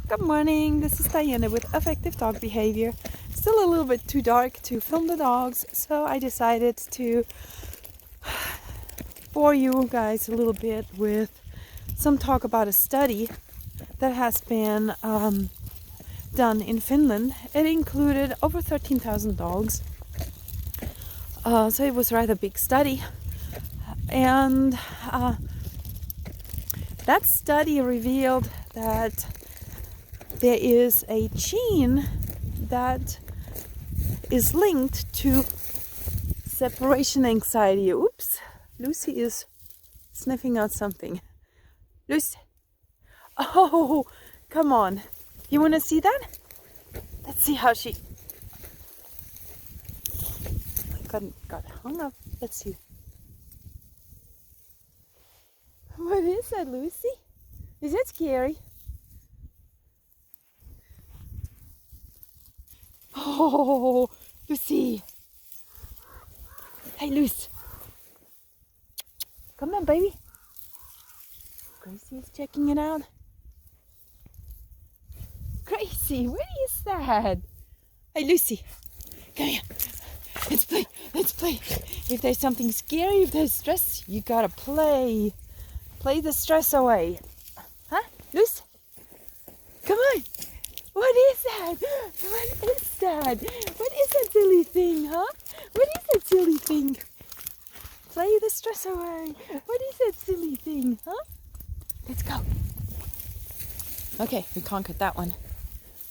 Good morning, this is Diana with Affective Dog Behavior. Still a little bit too dark to film the dogs, so I decided to bore you guys a little bit with some talk about a study that has been done in Finland. It included over 13,000 dogs, so it was a rather big study. And that study revealed that there is a gene that is linked to separation anxiety. Oops, Lucy is sniffing out something. Lucy, oh, come on. You want to see that? Let's see how she got hung up. Let's see. What is that, Lucy? Is that scary? Oh, Lucy. Hey, Lucy. Come on, baby. Gracie is checking it out. Gracie, what is that? Hey, Lucy. Come here. Let's play. Let's play. If there's something scary, if there's stress, you gotta play. Play the stress away. Huh, Lucy? Come on. What is that? What is that? What is that silly thing, huh? What is that silly thing? Play the stress away. What is that silly thing, huh? Let's go. Okay, we conquered that one.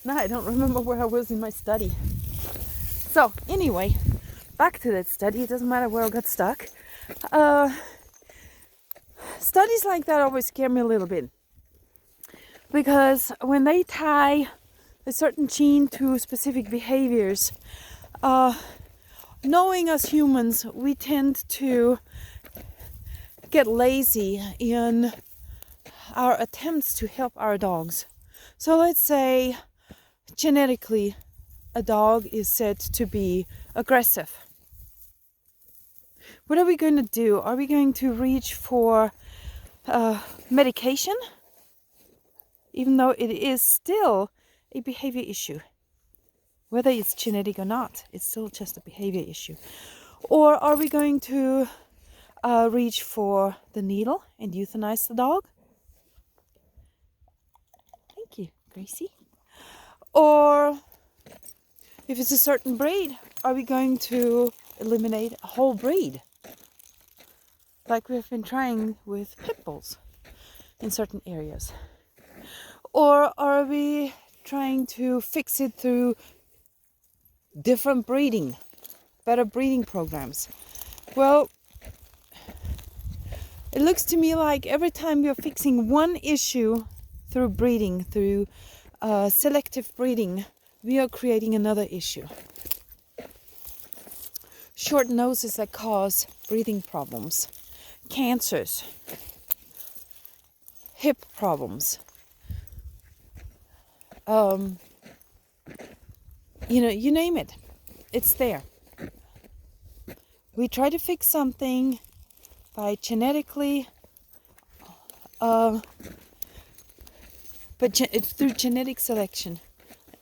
Now I don't remember where I was in my study. So, anyway, back to that study. It doesn't matter where I got stuck. Studies like that always scare me a little bit. Because when they tie a certain gene to specific behaviors, knowing as humans, we tend to get lazy in our attempts to help our dogs. So let's say genetically a dog is said to be aggressive. What are we going to do? Are we going to reach for medication? Even though it is still a behavior issue. Whether it's genetic or not, it's still just a behavior issue. Or are we going to reach for the needle and euthanize the dog? Thank you, Gracie. Or if it's a certain breed, are we going to eliminate a whole breed? Like we've been trying with pit bulls in certain areas. Or are we trying to fix it through different breeding, better breeding programs? Well, it looks to me like every time you're fixing one issue through breeding, through selective breeding, we are creating another issue. Short noses that cause breathing problems, cancers, hip problems. You name it, it's there. We try to fix something by genetically, but it's through genetic selection,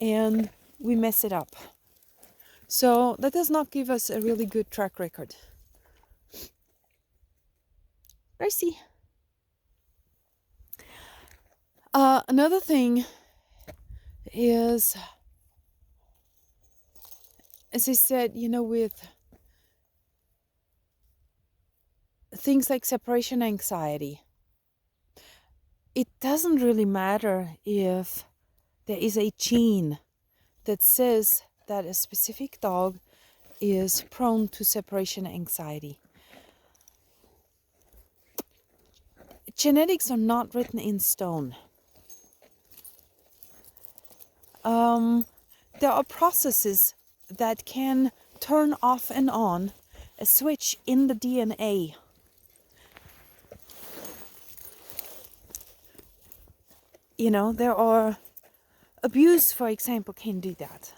and we mess it up. So that does not give us a really good track record. Mercy. Another thing is, as I said, with things like separation anxiety, it doesn't really matter if there is a gene that says that a specific dog is prone to separation anxiety. Genetics are not written in stone. There are processes that can turn off and on a switch in the DNA. There are abuse, for example, can do that.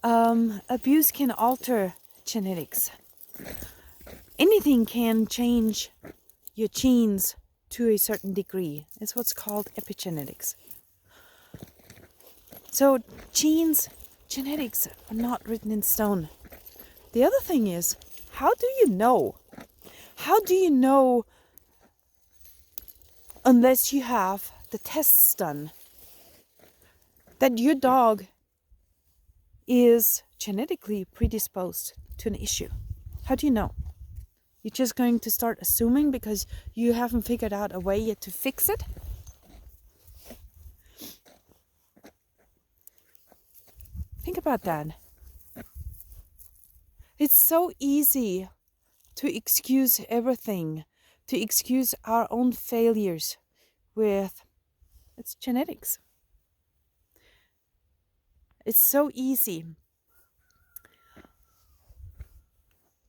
Abuse can alter genetics. Anything can change your genes to a certain degree. It's what's called epigenetics. So genes, genetics are not written in stone. The other thing is, how do you know? How do you know unless you have the tests done that your dog is genetically predisposed to an issue? How do you know? You're just going to start assuming because you haven't figured out a way yet to fix it? Think about that. It's so easy to excuse everything, to excuse our own failures with it's genetics. It's so easy.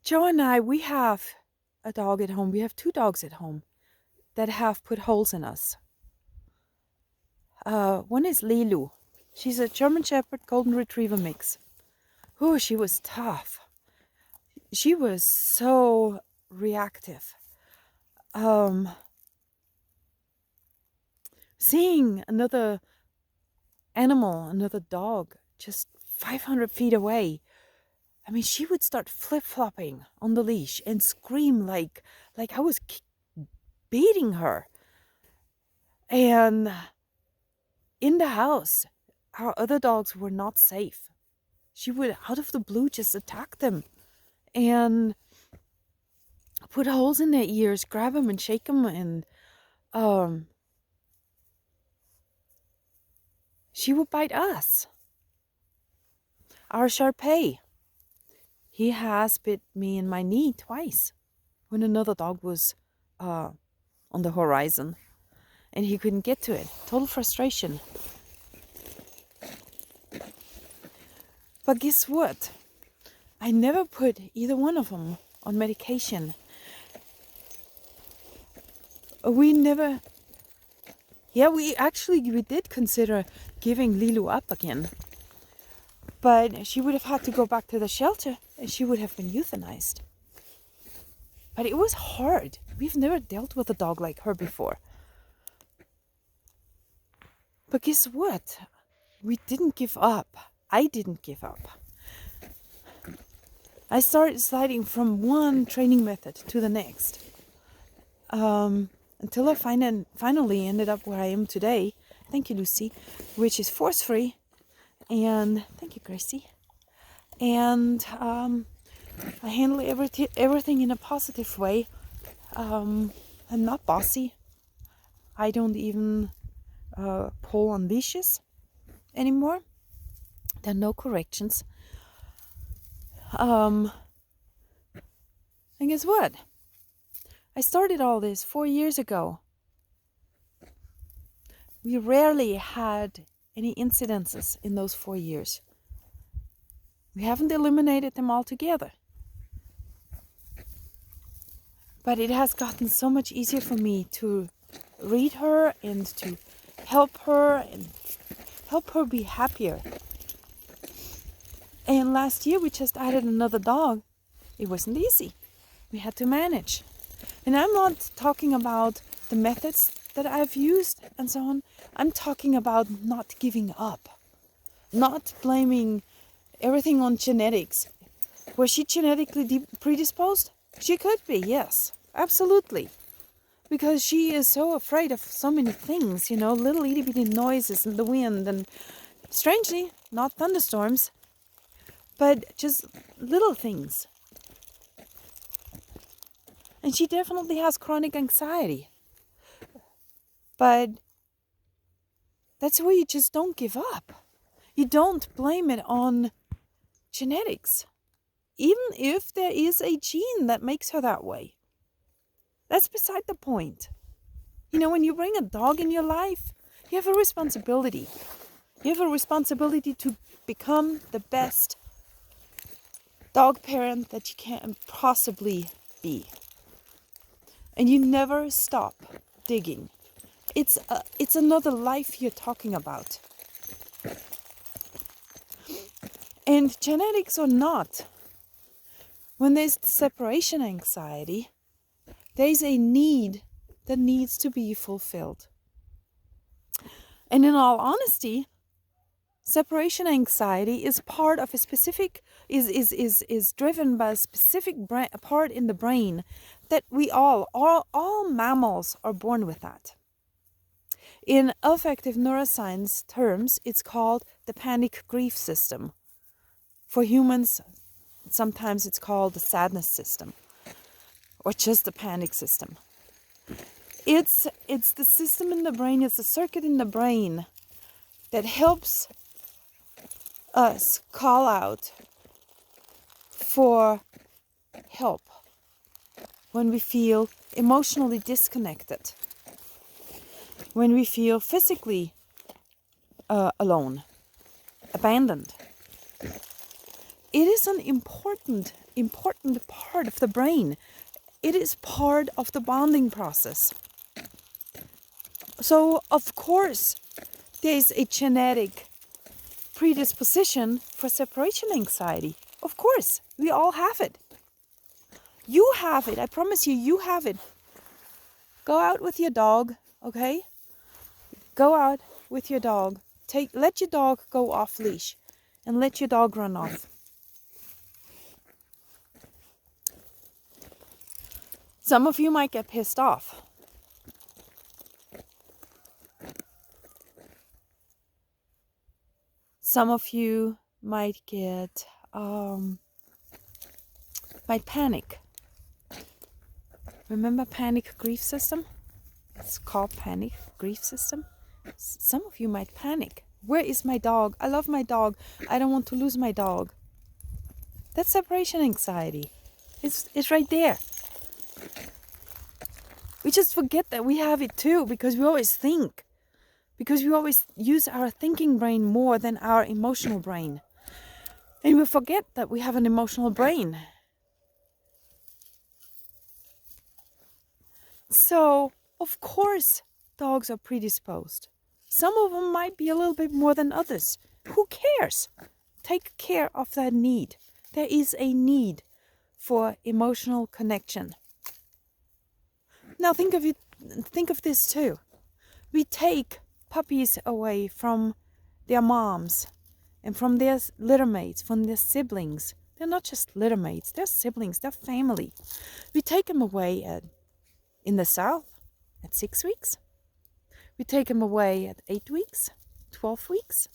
Joe and I, we have a dog at home. We have 2 dogs at home that have put holes in us. One is Lilu. She's a German Shepherd Golden Retriever mix. Oh, she was tough. She was so reactive. Seeing another animal, another dog, just 500 feet away, I mean, she would start flip-flopping on the leash and scream like I was beating her. And in the house, our other dogs were not safe. She would, out of the blue, just attack them and put holes in their ears, grab them and shake them. And she would bite us. Our Shar-Pei, he has bit me in my knee twice when another dog was on the horizon and he couldn't get to it. Total frustration. But guess what? I never put either one of them on medication. We did consider giving Lilu up again. But she would have had to go back to the shelter and she would have been euthanized. But it was hard. We've never dealt with a dog like her before. But guess what? We didn't give up. I didn't give up. I started sliding from one training method to the next. Until I finally ended up where I am today. Thank you, Lucy. Which is force-free. And thank you, Gracie. And I handle everything in a positive way. I'm not bossy. I don't even pull on leashes anymore. There are no corrections. And guess what? I started all this 4 years ago. We rarely had any incidences in those 4 years. We haven't eliminated them altogether. But it has gotten so much easier for me to read her and to help her be happier. And last year we just added another dog. It wasn't easy. We had to manage. And I'm not talking about the methods that I've used and so on. I'm talking about not giving up. Not blaming everything on genetics. Was she genetically predisposed? She could be, yes. Absolutely. Because she is so afraid of so many things, little itty bitty noises and the wind and strangely, not thunderstorms, but just little things. And she definitely has chronic anxiety. But that's where you just don't give up. You don't blame it on genetics. Even if there is a gene that makes her that way. That's beside the point. When you bring a dog in your life, you have a responsibility. You have a responsibility to become the best dog parent that you can possibly be. And you never stop digging. It's another life you're talking about. And genetics or not, when there's separation anxiety, there's a need that needs to be fulfilled. And in all honesty, Separation anxiety is part of a specific, is driven by a specific part in the brain that we all mammals are born with that. In affective neuroscience terms, it's called the panic grief system. For humans, sometimes it's called the sadness system, or just the panic system. It's the system in the brain, it's the circuit in the brain that helps us call out for help when we feel emotionally disconnected, when we feel physically alone, abandoned. It is an important part of the brain. It is part of the bonding process. So, of course, there is a genetic predisposition for separation anxiety. Of course, we all have it. You have it. I promise you, you have it. Go out with your dog, okay? Go out with your dog. Let your dog go off leash and let your dog run off. Some of you might get pissed off. Some of you might might panic. Remember panic grief system? It's called panic grief system. Some of you might panic. Where is my dog? I love my dog. I don't want to lose my dog. That's separation anxiety. It's right there. We just forget that we have it too, because we always think. Because we always use our thinking brain more than our emotional brain. And we forget that we have an emotional brain. So, of course, dogs are predisposed. Some of them might be a little bit more than others. Who cares? Take care of that need. There is a need for emotional connection. Now think of this too. We take puppies away from their moms and from their littermates, from their siblings. They're not just littermates, they're siblings, they're family. We take them away in the south at 6 weeks. We take them away at 8 weeks, 12 weeks.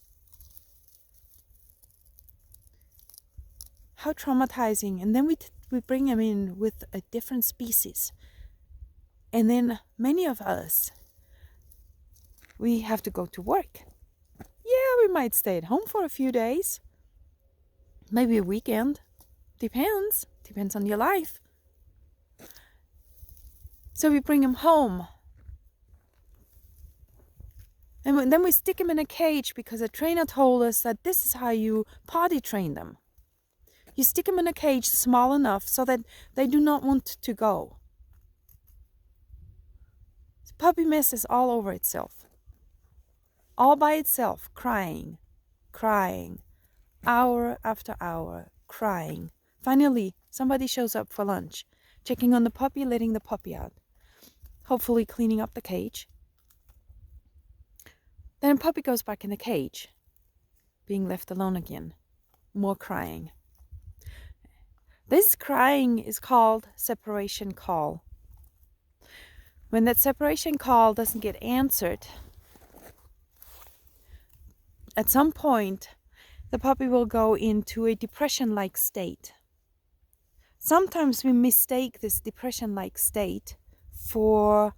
How traumatizing. And then we bring them in with a different species. And then many of us, we have to go to work. Yeah, we might stay at home for a few days. Maybe a weekend. Depends on your life. So we bring them home. And then we stick them in a cage because a trainer told us that this is how you potty train them. You stick them in a cage small enough so that they do not want to go. The puppy messes all over itself. All by itself, crying, hour after hour, crying. Finally, somebody shows up for lunch, checking on the puppy, letting the puppy out, hopefully cleaning up the cage. Then a puppy goes back in the cage, being left alone again, more crying. This crying is called separation call. When that separation call doesn't get answered, at some point, the puppy will go into a depression-like state. Sometimes we mistake this depression-like state for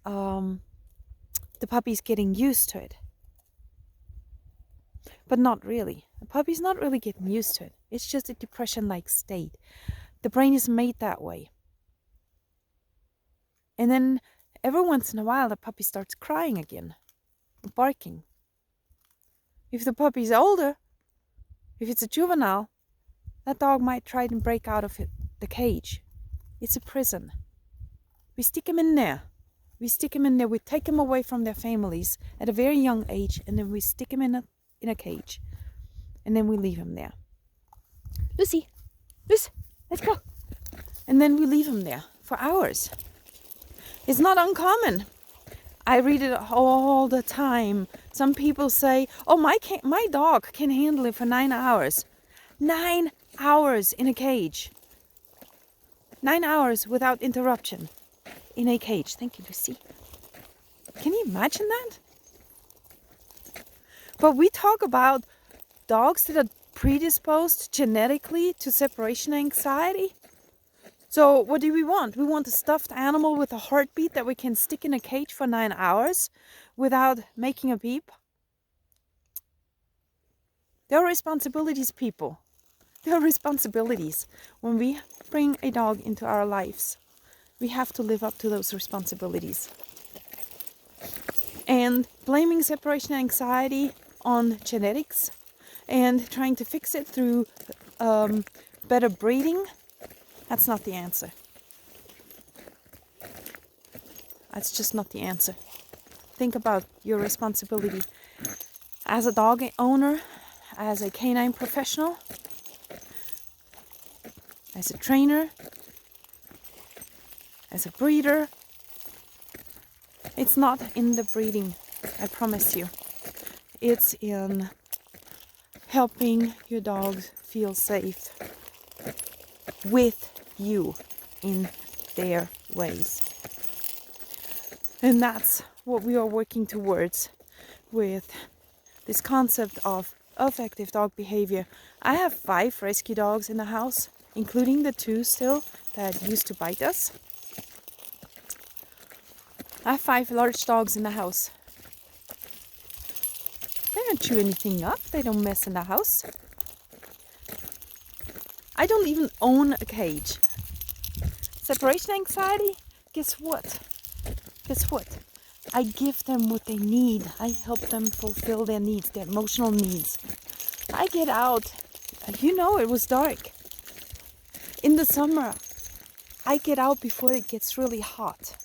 the puppy's getting used to it. But not really. The puppy's not really getting used to it. It's just a depression-like state. The brain is made that way. And then every once in a while, the puppy starts crying again, barking. If the puppy's older, if it's a juvenile, that dog might try to break out of the cage. It's a prison. We stick them in there. We take them away from their families at a very young age, and then we stick them in a cage. And then we leave them there. Lucy, let's go. And then we leave them there for hours. It's not uncommon. I read it all the time. Some people say, oh, my dog can handle it for 9 hours. 9 hours in a cage. 9 hours without interruption in a cage. Thank you, Lucy. Can you imagine that? But we talk about dogs that are predisposed genetically to separation anxiety. So what do we want? We want a stuffed animal with a heartbeat that we can stick in a cage for 9 hours without making a beep. There are responsibilities, people. There are responsibilities. When we bring a dog into our lives, we have to live up to those responsibilities. And blaming separation anxiety on genetics and trying to fix it through better breeding, that's not the answer. That's just not the answer. Think about your responsibility as a dog owner, as a canine professional, as a trainer, as a breeder. It's not in the breeding, I promise you. It's in helping your dogs feel safe with you in their ways. And that's what we are working towards with this concept of affective dog behavior. I have 5 rescue dogs in the house, including the 2 still that used to bite us. I have 5 large dogs in the house. They don't chew anything up. They don't mess in the house. I don't even own a cage. Separation anxiety? Guess what? Guess what? I give them what they need. I help them fulfill their needs, their emotional needs. I get out. You know, it was dark. In the summer, I get out before it gets really hot.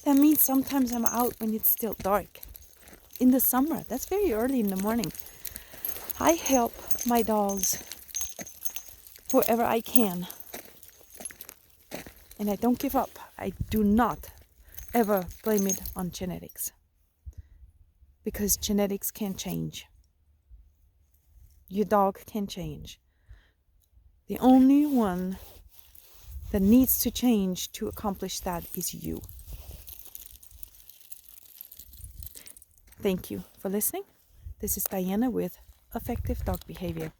That means sometimes I'm out when it's still dark. In the summer, that's very early in the morning. I help my dogs wherever I can. And I don't give up. I do not ever blame it on genetics. Because genetics can change. Your dog can change. The only one that needs to change to accomplish that is you. Thank you for listening. This is Diana with Affective Dog Behavior.